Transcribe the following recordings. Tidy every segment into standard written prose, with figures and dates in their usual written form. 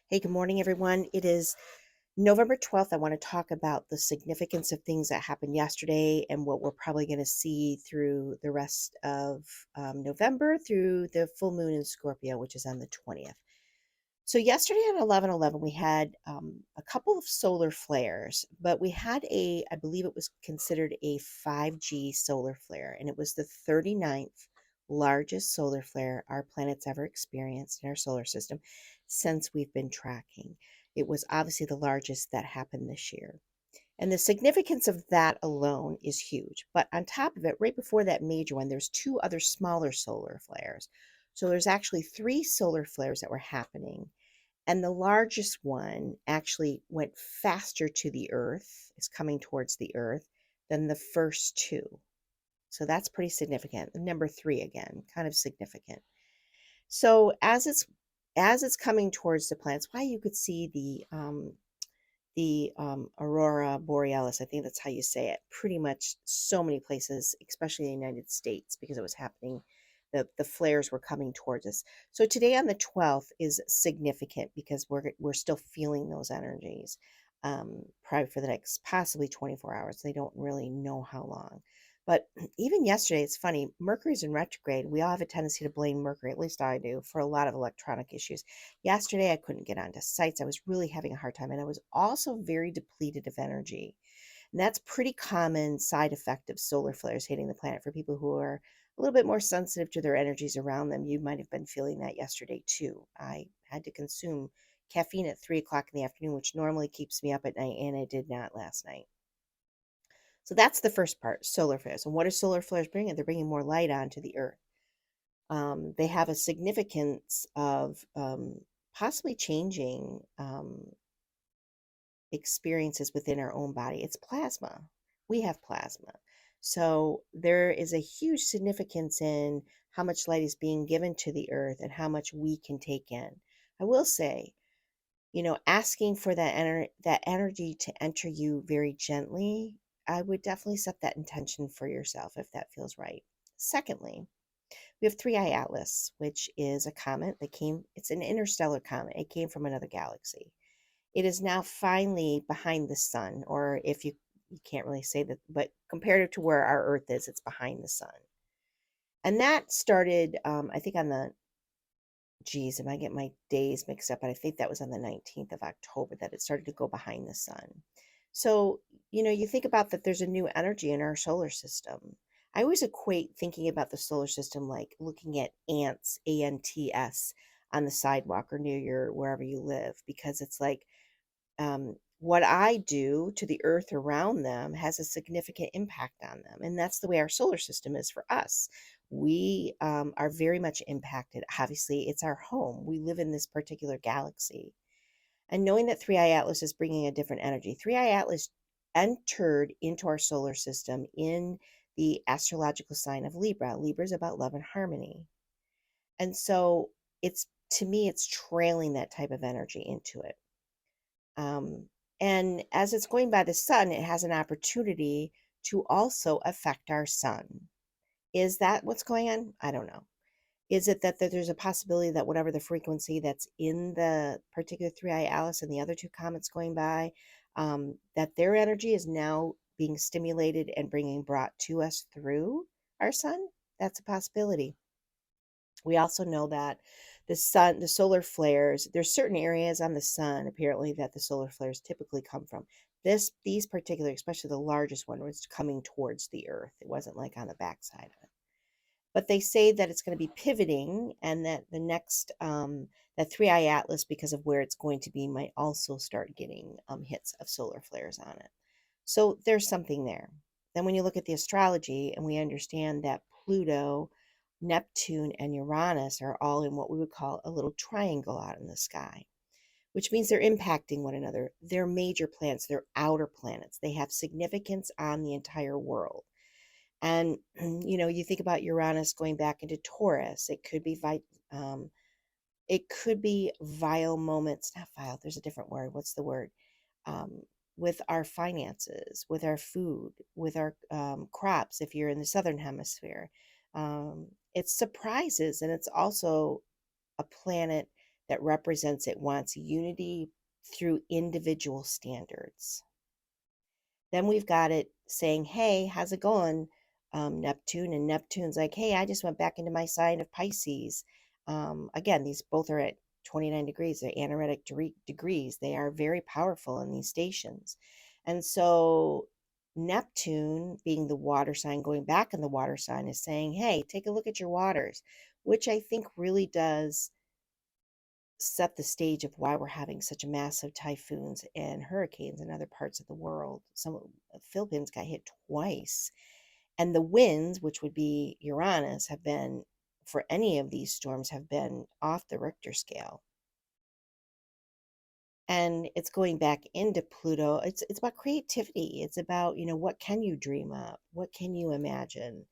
Hey, good morning, everyone. It is November 12th. I want to talk about the significance of things that happened yesterday and what we're probably going to see through the rest of November through the full moon in Scorpio, which is on the 20th. So, yesterday on 11/11, we had a couple of solar flares, but we had I believe it was considered a 5G solar flare, and it was the 39th largest solar flare our planet's ever experienced in our solar system since we've been tracking. It was obviously the largest that happened this year. And the significance of that alone is huge. But on top of it, right before that major one, there's two other smaller solar flares. So there's actually three solar flares that were happening. And the largest one actually went faster to the Earth, is coming towards the Earth, than the first two. So that's pretty significant. Number three, again, kind of significant. So as it's coming towards the planet, it's why you could see the aurora borealis. I think that's how you say it. Pretty much so many places, especially in the United States, because it was happening. The flares were coming towards us. So today on the 12th is significant because we're still feeling those energies, probably for the next possibly 24 hours. They don't really know how long. But even yesterday, it's funny. Mercury's in retrograde. We all have a tendency to blame Mercury, at least I do, for a lot of electronic issues. Yesterday, I couldn't get onto sites. I was really having a hard time, and I was also very depleted of energy. And that's pretty common side effect of solar flares hitting the planet for people who are a little bit more sensitive to their energies around them. You might have been feeling that yesterday too. I had to consume caffeine at 3 o'clock in the afternoon, which normally keeps me up at night, and it did not last night. So that's the first part, solar flares. And what are solar flares bringing? They're bringing more light onto the earth. They have a significance of possibly changing experiences within our own body. It's plasma. We have plasma. So there is a huge significance in how much light is being given to the earth and how much we can take in. I will say, asking for that energy to enter you very gently, I would definitely set that intention for yourself if that feels right. Secondly, we have 3IAtlas, which is a comet that it's an interstellar comet. It came from another galaxy. It is now finally behind the sun, or if you can't really say that, but comparative to where our Earth is, it's behind the sun. And that started, I think, on the, geez, am I getting my days mixed up? But I think that was on the 19th of October that it started to go behind the sun. So, you think about that there's a new energy in our solar system. I always equate thinking about the solar system like looking at ants, ants, on the sidewalk or near wherever you live, because it's like what I do to the earth around them has a significant impact on them. And that's the way our solar system is for us. We are very much impacted. Obviously, it's our home. We live in this particular galaxy. And knowing that 3I Atlas is bringing a different energy, 3I Atlas entered into our solar system in the astrological sign of Libra. Libra is about love and harmony. And so to me, it's trailing that type of energy into it. Um, and as it's going by the sun, it has an opportunity to also affect our sun. Is that what's going on? I don't know. Is it that there's a possibility that whatever the frequency that's in the particular 3I Alice and the other two comets going by, that their energy is now being stimulated and brought to us through our sun? That's a possibility. We also know that the solar flares, there's certain areas on the sun apparently that the solar flares typically come from. These particular, especially the largest one, was coming towards the Earth. It wasn't like on the backside of it. But they say that it's going to be pivoting, and that the next that 3I Atlas, because of where it's going to be, might also start getting hits of solar flares on it. So there's something there. Then when you look at the astrology and we understand that Pluto, Neptune, and Uranus are all in what we would call a little triangle out in the sky, which means they're impacting one another. They're major planets, they're outer planets. They have significance on the entire world. And you think about Uranus going back into Taurus. Um, it could be vile moments, not vile. There's a different word. What's the word? Um, with our finances, with our food, with our crops. If you're in the southern hemisphere, it's surprises, and it's also a planet that represents it wants unity through individual standards. Then we've got it saying, hey, how's it going, Neptune? And Neptune's like, hey, I just went back into my sign of Pisces. Again, these both are at 29 degrees. They're anaretic degrees. They are very powerful in these stations. And so Neptune, being the water sign, going back in the water sign, is saying, hey, take a look at your waters, which I think really does set the stage of why we're having such massive typhoons and hurricanes in other parts of the world. Some Philippines got hit twice, and the winds, which would be Uranus, have been for any of these storms have been off the Richter scale. And it's going back into Pluto. It's about creativity. It's about, what can you dream up? What can you imagine?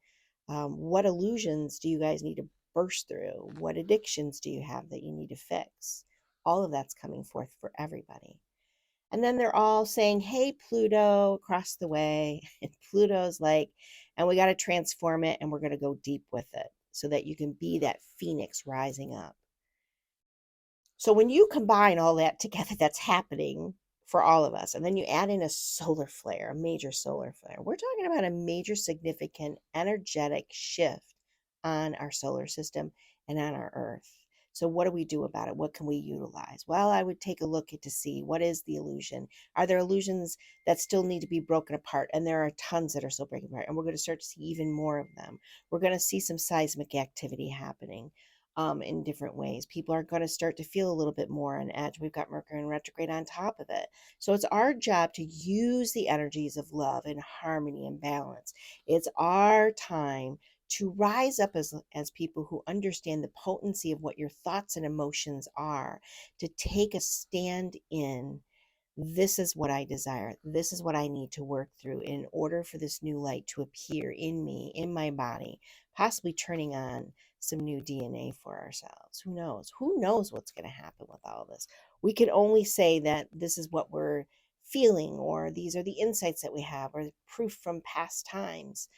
What illusions do you guys need to burst through? What addictions do you have that you need to fix? All of that's coming forth for everybody. And then they're all saying, hey, Pluto, across the way. And Pluto's like, and we got to transform it and we're going to go deep with it so that you can be that phoenix rising up. So when you combine all that together, that's happening for all of us, and then you add in a solar flare, a major solar flare, we're talking about a major significant energetic shift on our solar system and on our Earth. So what do we do about it? What can we utilize? Well, I would take a look at to see what is the illusion. Are there illusions that still need to be broken apart? And there are tons that are still breaking apart, and we're going to start to see even more of them. We're going to see some seismic activity happening in different ways. People are going to start to feel a little bit more on edge. We've got Mercury in retrograde on top of it. So it's our job to use the energies of love and harmony and balance. It's our time to rise up as people who understand the potency of what your thoughts and emotions are, to take a stand in, this is what I desire. This is what I need to work through in order for this new light to appear in me, in my body, possibly turning on some new DNA for ourselves. Who knows? Who knows what's going to happen with all this? We can only say that this is what we're feeling, or these are the insights that we have, or proof from past times.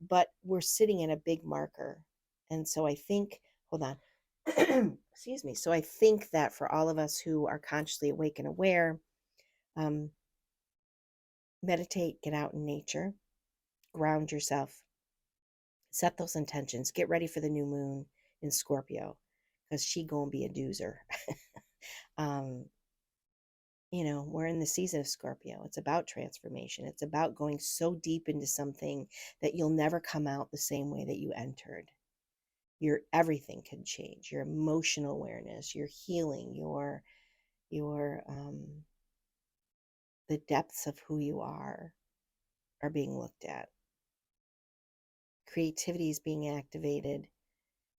But we're sitting in a big marker. And so I think, hold on. Excuse me. So I think that for all of us who are consciously awake and aware, um, meditate, get out in nature, ground yourself, set those intentions, get ready for the new moon in Scorpio, because she gonna be a doozer. um, we're in the season of Scorpio. It's about transformation. It's about going so deep into something that you'll never come out the same way that you entered. Your everything can change. Your emotional awareness, your healing, your the depths of who you are being looked at. Creativity is being activated,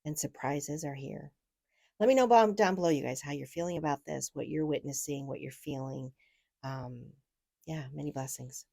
and surprises are here. Let me know down below, you guys, how you're feeling about this, what you're witnessing, what you're feeling. Yeah, many blessings.